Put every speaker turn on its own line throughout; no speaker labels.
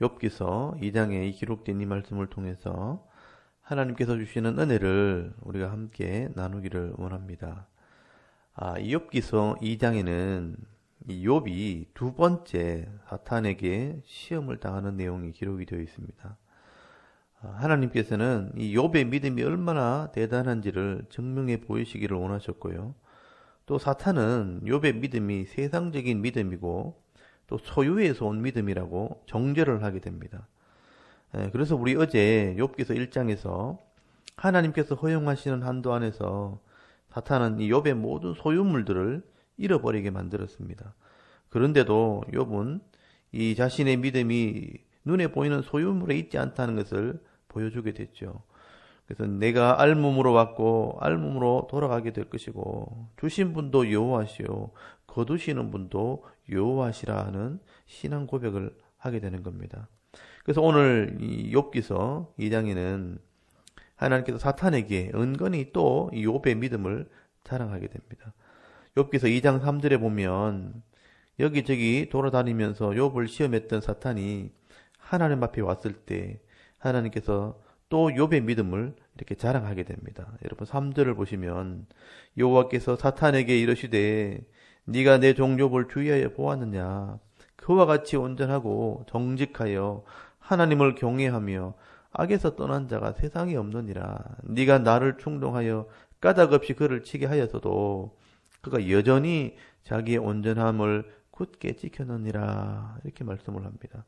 욥기서 2장에 기록된 이 말씀을 통해서 하나님께서 주시는 은혜를 우리가 함께 나누기를 원합니다. 이 욥기서 2장에는 이 욥이 두 번째 사탄에게 시험을 당하는 내용이 기록이 되어 있습니다. 하나님께서는 이 욥의 믿음이 얼마나 대단한지를 증명해 보이시기를 원하셨고요. 또 사탄은 욥의 믿음이 세상적인 믿음이고 또 소유에서 온 믿음이라고 정죄를 하게 됩니다. 그래서 우리 어제 욥기서 1장에서 하나님께서 허용하시는 한도 안에서 사탄은 이 욥의 모든 소유물들을 잃어버리게 만들었습니다. 그런데도 욥은 이 자신의 믿음이 눈에 보이는 소유물에 있지 않다는 것을 보여주게 됐죠. 그래서 내가 알몸으로 왔고 알몸으로 돌아가게 될 것이고 주신 분도 여호와시요 거두시는 분도 여호와시라 하는 신앙 고백을 하게 되는 겁니다. 그래서 오늘 이 욥기서 2장에는 하나님께서 사탄에게 은근히 또 이 욥의 믿음을 자랑하게 됩니다. 욥기서 2장 3절에 보면 여기저기 돌아다니면서 욥을 시험했던 사탄이 하나님 앞에 왔을 때 하나님께서 또 욥의 믿음을 이렇게 자랑하게 됩니다. 여러분 3절을 보시면 여호와께서 사탄에게 이르시되 네가 내 종 욥을 주의하여 보았느냐 그와 같이 온전하고 정직하여 하나님을 경외하며 악에서 떠난 자가 세상에 없느니라. 네가 나를 충동하여 까닭없이 그를 치게 하여서도 그가 여전히 자기의 온전함을 굳게 지켜느니라. 이렇게 말씀을 합니다.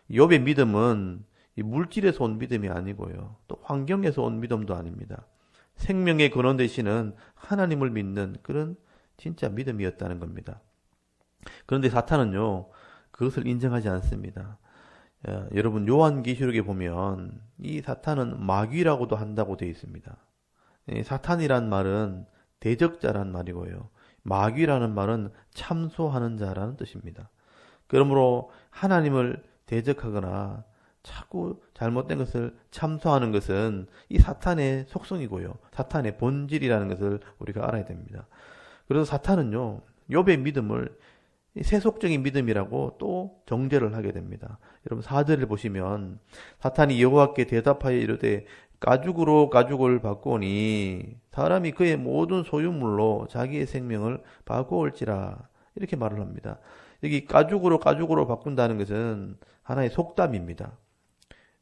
욥의 믿음은 이 물질에서 온 믿음이 아니고요. 또 환경에서 온 믿음도 아닙니다. 생명의 근원 되시는 하나님을 믿는 그런 진짜 믿음이었다는 겁니다. 그런데 사탄은요, 그것을 인정하지 않습니다. 여러분 요한계시록에 보면 이 사탄은 마귀라고도 한다고 되어 있습니다. 사탄이란 말은 대적자란 말이고요. 마귀라는 말은 참소하는 자라는 뜻입니다. 그러므로 하나님을 대적하거나 자꾸 잘못된 것을 참소하는 것은 이 사탄의 속성이고요. 사탄의 본질이라는 것을 우리가 알아야 됩니다. 그래서 사탄은요, 욥의 믿음을 세속적인 믿음이라고 또 정죄를 하게 됩니다. 여러분 4절을 보시면 사탄이 여호와께 대답하여 이르되 가죽으로 가죽을 바꾸니 사람이 그의 모든 소유물로 자기의 생명을 바꾸올지라 이렇게 말을 합니다. 여기 가죽으로 가죽으로 바꾼다는 것은 하나의 속담입니다.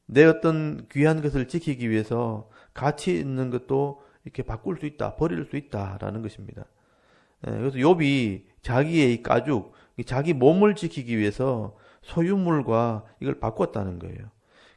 내 어떤 귀한 것을 지키기 위해서 가치 있는 것도 이렇게 바꿀 수 있다, 버릴 수 있다라는 것입니다. 그래서 욥이 자기의 이 가죽, 자기 몸을 지키기 위해서 소유물과 이걸 바꿨다는 거예요.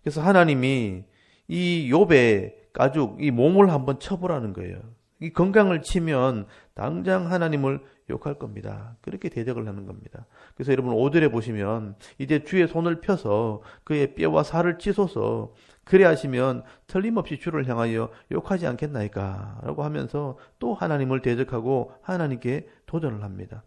그래서 하나님이 이 욥의 가죽, 이 몸을 한번 쳐보라는 거예요. 이 건강을 치면 당장 하나님을 욕할 겁니다. 그렇게 대적을 하는 겁니다. 그래서 여러분 5절에 보시면 이제 주의 손을 펴서 그의 뼈와 살을 찢어서 그래 하시면 틀림없이 주를 향하여 욕하지 않겠나이까 라고 하면서 또 하나님을 대적하고 하나님께 도전을 합니다.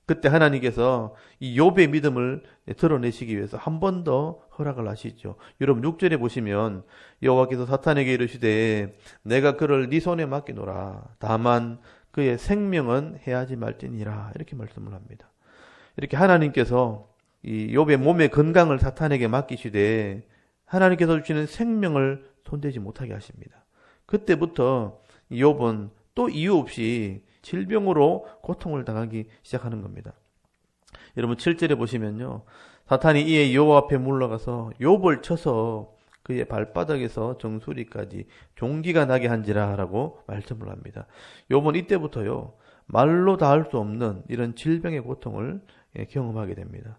그때 하나님께서 이 욥의 믿음을 드러내시기 위해서 한 번 더 허락을 하시죠. 여러분 6절에 보시면 여호와께서 사탄에게 이르시되 내가 그를 네 손에 맡기노라. 다만 그의 생명은 해하지 말지니라. 이렇게 말씀을 합니다. 이렇게 하나님께서 이 욥의 몸의 건강을 사탄에게 맡기시되 하나님께서 주시는 생명을 손대지 못하게 하십니다. 그때부터 욥은 또 이유 없이 질병으로 고통을 당하기 시작하는 겁니다. 여러분 7절에 보시면요. 사탄이 이에 여호와 앞에 물러가서 욥을 쳐서 그의 발바닥에서 정수리까지 종기가 나게 한지라 라고 말씀을 합니다. 욥은 이때부터요. 말로 다 할 수 없는 이런 질병의 고통을 경험하게 됩니다.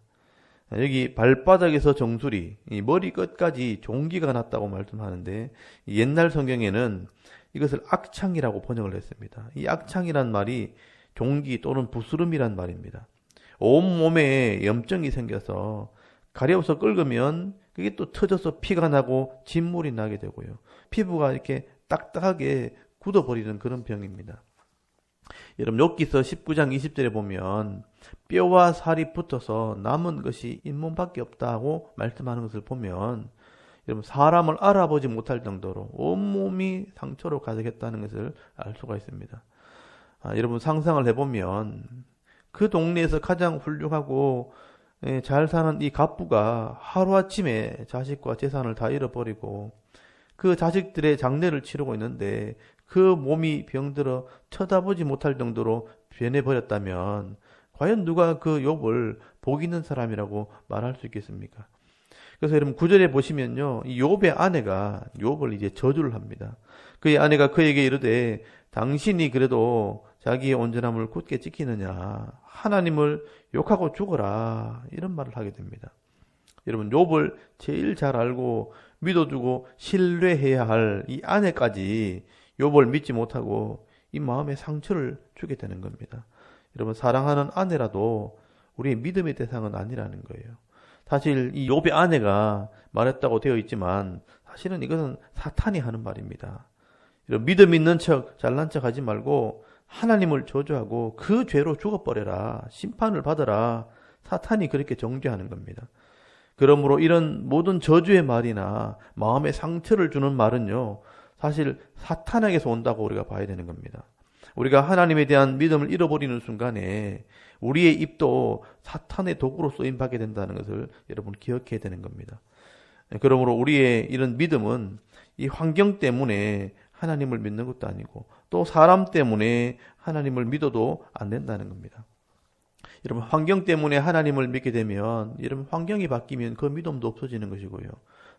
여기 발바닥에서 정수리, 머리 끝까지 종기가 났다고 말씀하는데 옛날 성경에는 이것을 악창이라고 번역을 했습니다. 이 악창이란 말이 종기 또는 부스름이란 말입니다. 온몸에 염증이 생겨서 가려워서 긁으면 그게 또 터져서 피가 나고 진물이 나게 되고요. 피부가 이렇게 딱딱하게 굳어버리는 그런 병입니다. 여러분 욥기서 19장 20절에 보면 뼈와 살이 붙어서 남은 것이 잇몸밖에 없다고 말씀하는 것을 보면 여러분 사람을 알아보지 못할 정도로 온몸이 상처로 가득했다는 것을 알 수가 있습니다. 여러분 상상을 해보면 그 동네에서 가장 훌륭하고 잘 사는 이 갑부가 하루아침에 자식과 재산을 다 잃어버리고 그 자식들의 장례를 치르고 있는데 그 몸이 병들어 쳐다보지 못할 정도로 변해버렸다면 과연 누가 그 욥을 복 있는 사람이라고 말할 수 있겠습니까? 그래서 여러분 9절에 보시면요, 이 욥의 아내가 욥을 이제 저주를 합니다. 그의 아내가 그에게 이르되 당신이 그래도 자기의 온전함을 굳게 지키느냐, 하나님을 욕하고 죽어라, 이런 말을 하게 됩니다. 여러분 욥을 제일 잘 알고 믿어주고 신뢰해야 할 이 아내까지 욥을 믿지 못하고 이 마음에 상처를 주게 되는 겁니다. 여러분 사랑하는 아내라도 우리의 믿음의 대상은 아니라는 거예요. 사실 이 욥의 아내가 말했다고 되어 있지만 사실은 이것은 사탄이 하는 말입니다. 이런 믿음 있는 척 잘난 척 하지 말고 하나님을 저주하고 그 죄로 죽어버려라, 심판을 받아라, 사탄이 그렇게 정죄하는 겁니다. 그러므로 이런 모든 저주의 말이나 마음에 상처를 주는 말은요, 사실 사탄에게서 온다고 우리가 봐야 되는 겁니다. 우리가 하나님에 대한 믿음을 잃어버리는 순간에 우리의 입도 사탄의 도구로 쓰임받게 된다는 것을 여러분 기억해야 되는 겁니다. 그러므로 우리의 이런 믿음은 이 환경 때문에 하나님을 믿는 것도 아니고 또 사람 때문에 하나님을 믿어도 안 된다는 겁니다. 여러분 환경 때문에 하나님을 믿게 되면 여러분 환경이 바뀌면 그 믿음도 없어지는 것이고요.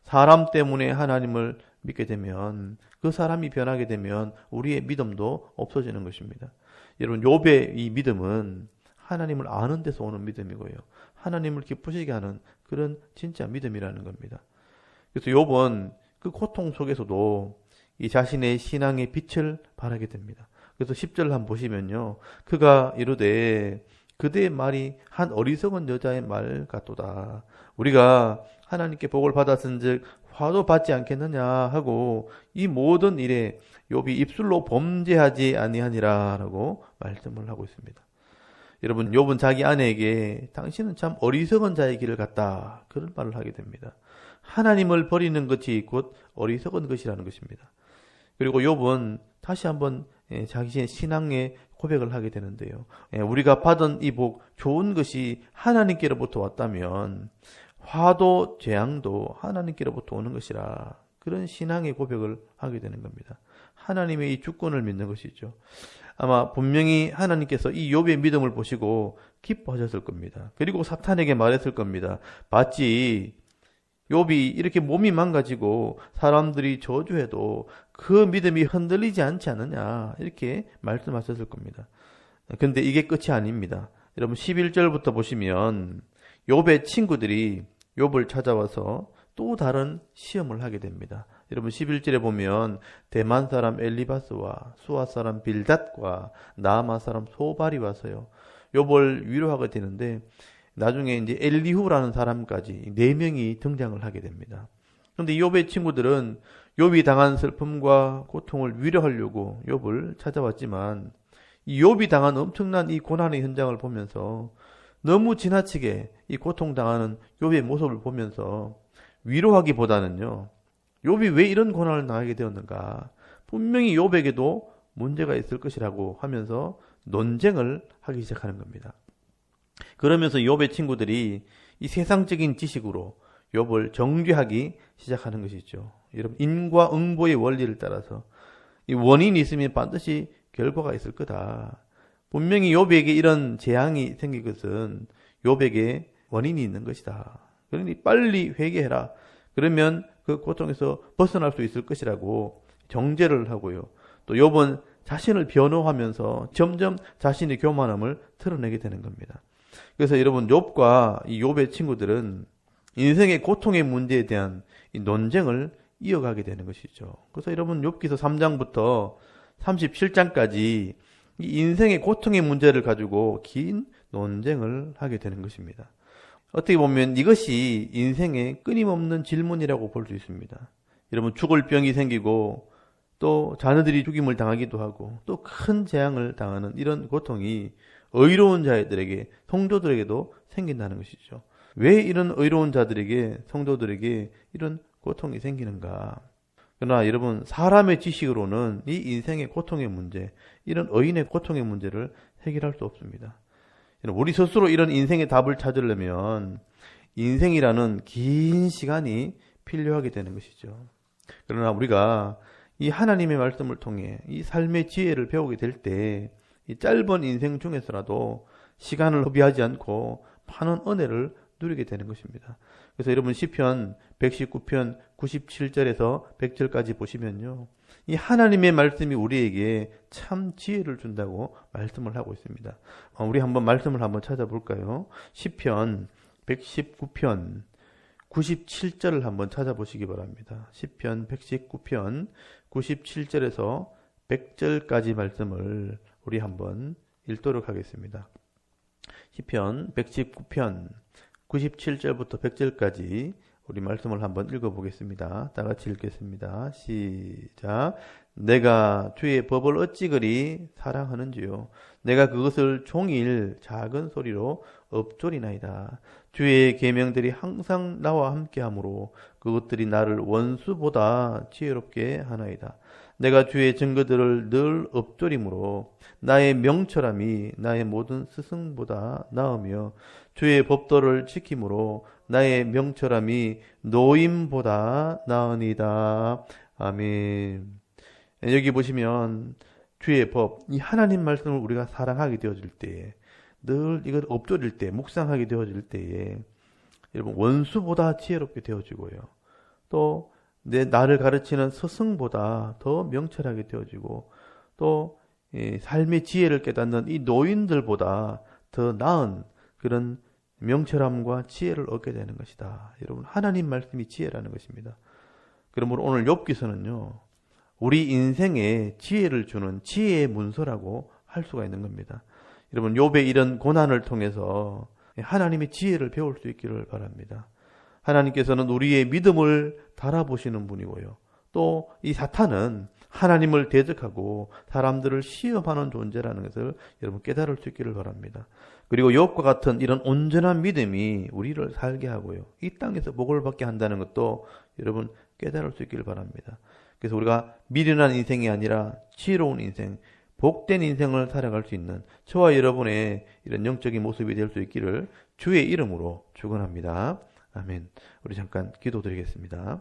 사람 때문에 하나님을 믿게 되면 그 사람이 변하게 되면 우리의 믿음도 없어지는 것입니다. 여러분 욥의 이 믿음은 하나님을 아는 데서 오는 믿음이고요. 하나님을 기쁘시게 하는 그런 진짜 믿음이라는 겁니다. 그래서 욥은 그 고통 속에서도 이 자신의 신앙의 빛을 발하게 됩니다. 그래서 10절 한번 보시면요. 그가 이르되 그대의 말이 한 어리석은 여자의 말 같도다. 우리가 하나님께 복을 받았은즉 화도 받지 않겠느냐 하고 이 모든 일에 욥이 입술로 범죄하지 아니하니라라고 말씀을 하고 있습니다. 여러분 욥은 자기 아내에게 당신은 참 어리석은 자의 길을 갔다, 그런 말을 하게 됩니다. 하나님을 버리는 것이 곧 어리석은 것이라는 것입니다. 그리고 욥은 다시 한번 자기의 신앙의 고백을 하게 되는데요. 우리가 받은 이 복, 좋은 것이 하나님께로부터 왔다면 화도 재앙도 하나님께로부터 오는 것이라, 그런 신앙의 고백을 하게 되는 겁니다. 하나님의 이 주권을 믿는 것이죠. 아마 분명히 하나님께서 이 욥의 믿음을 보시고 기뻐하셨을 겁니다. 그리고 사탄에게 말했을 겁니다. 봤지, 욥이 이렇게 몸이 망가지고 사람들이 저주해도 그 믿음이 흔들리지 않지 않느냐, 이렇게 말씀하셨을 겁니다. 근데 이게 끝이 아닙니다. 여러분 11절부터 보시면 욥의 친구들이 욥을 찾아와서 또 다른 시험을 하게 됩니다. 여러분 11절에 보면 대만 사람 엘리바스와 수아 사람 빌닷과 나아마 사람 소발이 와서요, 욥을 위로하게 되는데 나중에 이제 엘리후라는 사람까지 4명이 등장을 하게 됩니다. 그런데 욥의 친구들은 욥이 당한 슬픔과 고통을 위로하려고 욥을 찾아왔지만 이 욥이 당한 엄청난 이 고난의 현장을 보면서 너무 지나치게 이 고통당하는 욥의 모습을 보면서 위로하기보다는요, 욥이 왜 이런 고난을 당하게 되었는가, 분명히 욥에게도 문제가 있을 것이라고 하면서 논쟁을 하기 시작하는 겁니다. 그러면서 욥의 친구들이 이 세상적인 지식으로 욥을 정죄하기 시작하는 것이죠. 여러분 인과 응보의 원리를 따라서 이 원인이 있으면 반드시 결과가 있을 거다. 분명히 욥에게 이런 재앙이 생긴 것은 욥에게 원인이 있는 것이다. 그러니 빨리 회개해라. 그러면 그 고통에서 벗어날 수 있을 것이라고 정죄를 하고요. 또 욥은 자신을 변호하면서 점점 자신의 교만함을 드러내게 되는 겁니다. 그래서 여러분 욥과 이 욥의 친구들은 인생의 고통의 문제에 대한 이 논쟁을 이어가게 되는 것이죠. 그래서 여러분 욥기서 3장부터 37장까지 이 인생의 고통의 문제를 가지고 긴 논쟁을 하게 되는 것입니다. 어떻게 보면 이것이 인생의 끊임없는 질문이라고 볼 수 있습니다. 여러분 죽을 병이 생기고 또 자녀들이 죽임을 당하기도 하고 또 큰 재앙을 당하는 이런 고통이 의로운 자들에게, 성도들에게도 생긴다는 것이죠. 왜 이런 의로운 자들에게, 성도들에게 이런 고통이 생기는가? 그러나 여러분 사람의 지식으로는 이 인생의 고통의 문제, 이런 의인의 고통의 문제를 해결할 수 없습니다. 우리 스스로 이런 인생의 답을 찾으려면 인생이라는 긴 시간이 필요하게 되는 것이죠. 그러나 우리가 이 하나님의 말씀을 통해 이 삶의 지혜를 배우게 될 때 이 짧은 인생 중에서라도 시간을 허비하지 않고 많은 은혜를 누리게 되는 것입니다. 그래서 여러분 시편 119편 97절에서 100절까지 보시면요. 이 하나님의 말씀이 우리에게 참 지혜를 준다고 말씀을 하고 있습니다. 우리 한번 말씀을 한번 찾아볼까요? 시편 119편 97절을 한번 찾아보시기 바랍니다. 시편 119편 97절에서 100절까지 말씀을 우리 한번 읽도록 하겠습니다. 시편 119편 97절부터 100절까지 우리 말씀을 한번 읽어보겠습니다. 다 같이 읽겠습니다. 시작. 내가 주의 법을 어찌 그리 사랑하는지요. 내가 그것을 종일 작은 소리로 읊조리나이다. 주의 계명들이 항상 나와 함께하므로 그것들이 나를 원수보다 지혜롭게 하나이다. 내가 주의 증거들을 늘 읊조림으로 나의 명철함이 나의 모든 스승보다 나으며 주의 법도를 지킴으로 나의 명철함이 노임보다 나으니이다. 아멘. 여기 보시면 주의 법, 이 하나님 말씀을 우리가 사랑하게 되어질 때에, 늘 이걸 읊조릴 때, 묵상하게 되어질 때에 여러분 원수보다 지혜롭게 되어지고요. 또 나를 가르치는 스승보다 더 명철하게 되어지고, 또 삶의 지혜를 깨닫는 이 노인들보다 더 나은 그런 명철함과 지혜를 얻게 되는 것이다. 여러분 하나님 말씀이 지혜라는 것입니다. 그러므로 오늘 욥기서는요, 우리 인생에 지혜를 주는 지혜의 문서라고 할 수가 있는 겁니다. 여러분 욥의 이런 고난을 통해서 하나님의 지혜를 배울 수 있기를 바랍니다. 하나님께서는 우리의 믿음을 달아보시는 분이고요. 또 이 사탄은 하나님을 대적하고 사람들을 시험하는 존재라는 것을 여러분 깨달을 수 있기를 바랍니다. 그리고 욥과 같은 이런 온전한 믿음이 우리를 살게 하고요. 이 땅에서 복을 받게 한다는 것도 여러분 깨달을 수 있기를 바랍니다. 그래서 우리가 미련한 인생이 아니라 지혜로운 인생, 복된 인생을 살아갈 수 있는 저와 여러분의 이런 영적인 모습이 될 수 있기를 주의 이름으로 축원합니다. 아멘. 우리 잠깐 기도드리겠습니다.